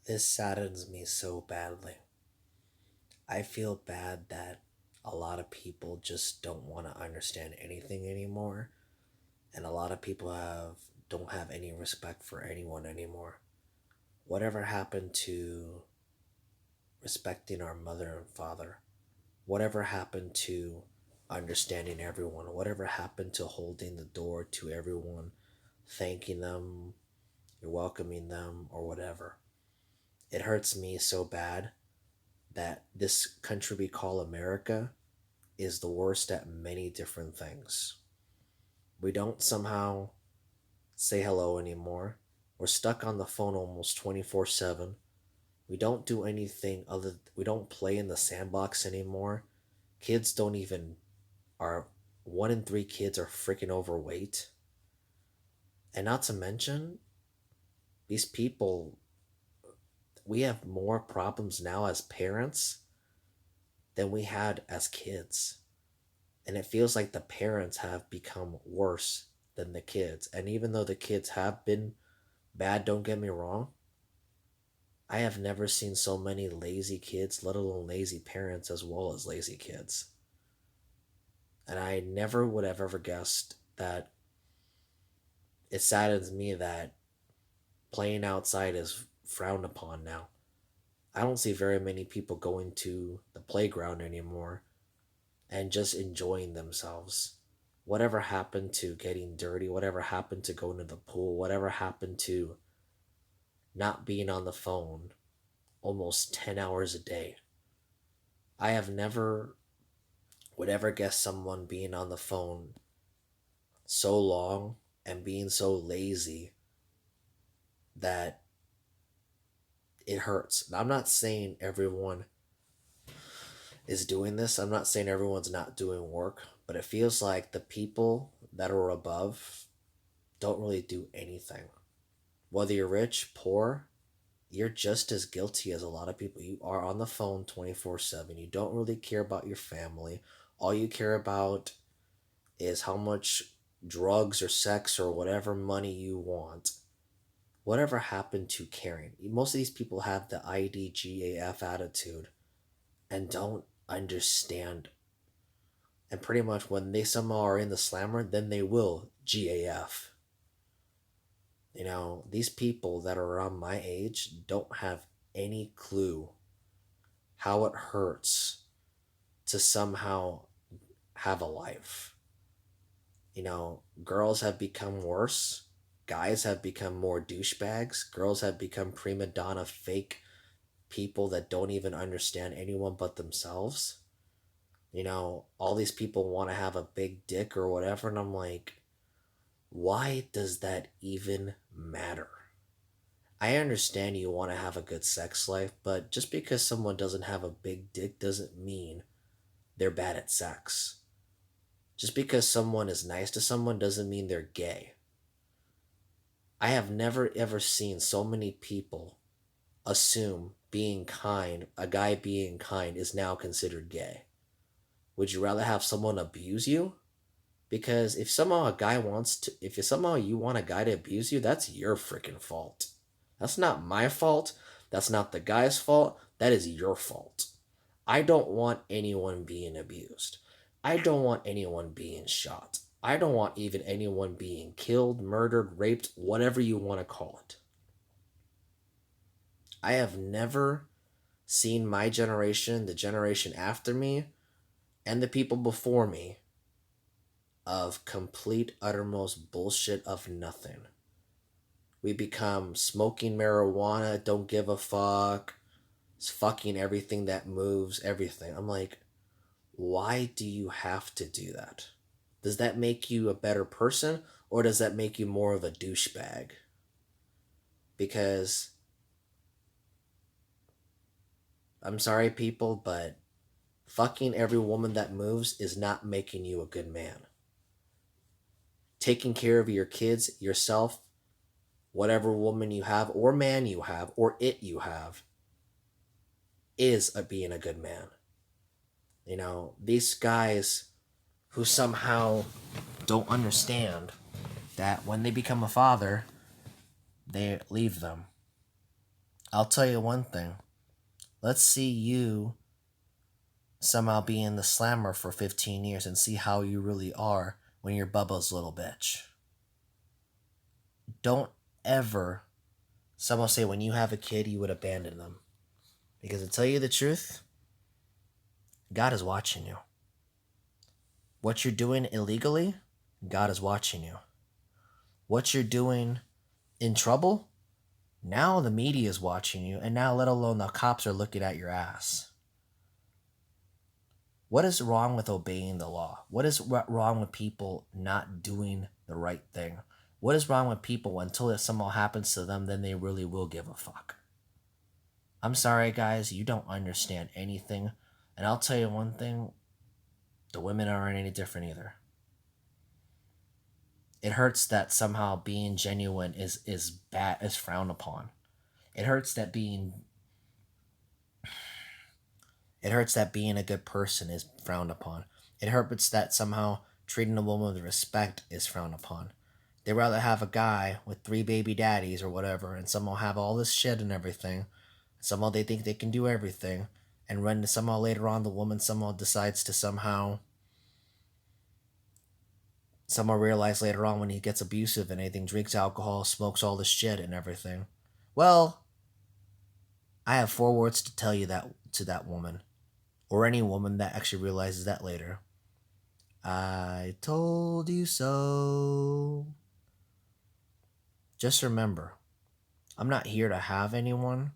This saddens me so badly. I feel bad that a lot of people just don't want to understand anything anymore, and a lot of people don't have any respect for anyone anymore. Whatever happened to respecting our mother and father? Whatever happened to understanding everyone? Whatever happened to holding the door to everyone, thanking them, welcoming them, or whatever? It hurts me so bad that this country we call America is the worst at many different things. We don't somehow say hello anymore. We're stuck on the phone almost 24/7. We don't do anything other we don't play in the sandbox anymore. Kids don't even are 1 in 3 kids are freaking overweight. And not to mention, these people we have more problems now as parents than we had as kids. And it feels like the parents have become worse than the kids. And even though the kids have been bad, don't get me wrong, I have never seen so many lazy kids, let alone lazy parents, as well as lazy kids. And I never would have ever guessed that. It saddens me that playing outside is frowned upon now. I don't see very many people going to the playground anymore and just enjoying themselves. Whatever happened to getting dirty? Whatever happened to going to the pool? Whatever happened to not being on the phone almost 10 hours a day? I have never would ever guess someone being on the phone so long and being so lazy that it hurts. Now, I'm not saying everyone is doing this. I'm not saying everyone's not doing work, but it feels like the people that are above don't really do anything. Whether you're rich, poor, you're just as guilty as a lot of people. You are on the phone 24/7. You don't really care about your family. All you care about is how much drugs or sex or whatever money you want. Whatever happened to caring? Most of these people have the IDGAF attitude and don't understand. And pretty much when they somehow are in the slammer, then they will GAF. These people that are around my age don't have any clue how it hurts to somehow have a life. Girls have become worse. Guys have become more douchebags. Girls have become prima donna fake people that don't even understand anyone but themselves. All these people want to have a big dick or whatever, and I'm like, why does that even matter? I understand you want to have a good sex life, but just because someone doesn't have a big dick doesn't mean they're bad at sex. Just because someone is nice to someone doesn't mean they're gay. I have never ever seen so many people assume being kind, a guy being kind is now considered gay. Would you rather have someone abuse you? Because if somehow a guy wants to, if somehow you want a guy to abuse you, that's your freaking fault. That's not my fault. That's not the guy's fault. That is your fault. I don't want anyone being abused. I don't want anyone being shot. I don't want even anyone being killed, murdered, raped, whatever you want to call it. I have never seen my generation, the generation after me, and the people before me of complete, uttermost bullshit of nothing. We become smoking marijuana, don't give a fuck, it's fucking everything that moves, everything. I'm like, why do you have to do that? Does that make you a better person or does that make you more of a douchebag? Because I'm sorry, people, but fucking every woman that moves is not making you a good man. Taking care of your kids, yourself, whatever woman you have, or man you have, or it you have, is being a good man. These guys who somehow don't understand that when they become a father, they leave them. I'll tell you one thing. Let's see you somehow be in the slammer for 15 years and see how you really are when you're Bubba's little bitch. Don't ever, someone say when you have a kid, you would abandon them. Because to tell you the truth, God is watching you. What you're doing illegally, God is watching you. What you're doing in trouble, now the media is watching you, and now let alone the cops are looking at your ass. What is wrong with obeying the law? What is wrong with people not doing the right thing? What is wrong with people until something happens to them, then they really will give a fuck? I'm sorry, guys, you don't understand anything. And I'll tell you one thing, the women aren't any different either. It hurts that somehow being genuine is bad, is frowned upon. It hurts that being a good person is frowned upon. It hurts that somehow treating a woman with respect is frowned upon. They'd rather have a guy with 3 baby daddies or whatever, and somehow have all this shit and everything. Somehow they think they can do everything, and when somehow later on the woman somehow decides to somehow realize later on when he gets abusive and anything, drinks alcohol, smokes all this shit and everything. Well, I have 4 words to tell you that to that woman, or any woman that actually realizes that later. I told you so. Just remember, I'm not here to have anyone.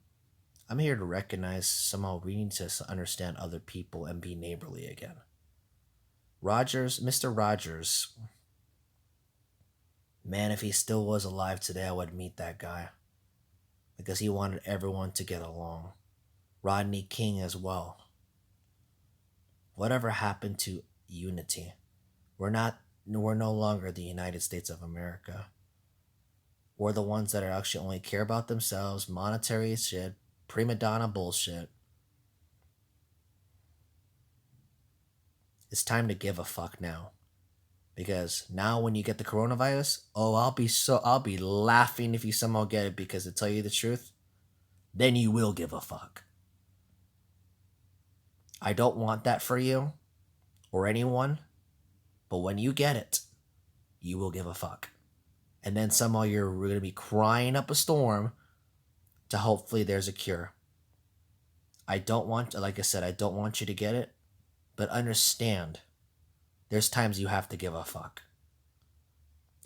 I'm here to recognize somehow we need to understand other people and be neighborly again. Mr. Rogers, man, if he still was alive today, I would meet that guy. Because he wanted everyone to get along. Rodney King as well. Whatever happened to unity? We're no longer the United States of America. We're the ones that are actually only care about themselves, monetary shit, prima donna bullshit. It's time to give a fuck now. Because now when you get the coronavirus, I'll be laughing if you somehow get it, because to tell you the truth, then you will give a fuck. I don't want that for you or anyone, but when you get it, you will give a fuck. And then somehow you're going to be crying up a storm to hopefully there's a cure. Like I said, I don't want you to get it, but understand there's times you have to give a fuck.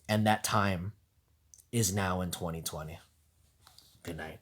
And that time is now in 2020. Good night.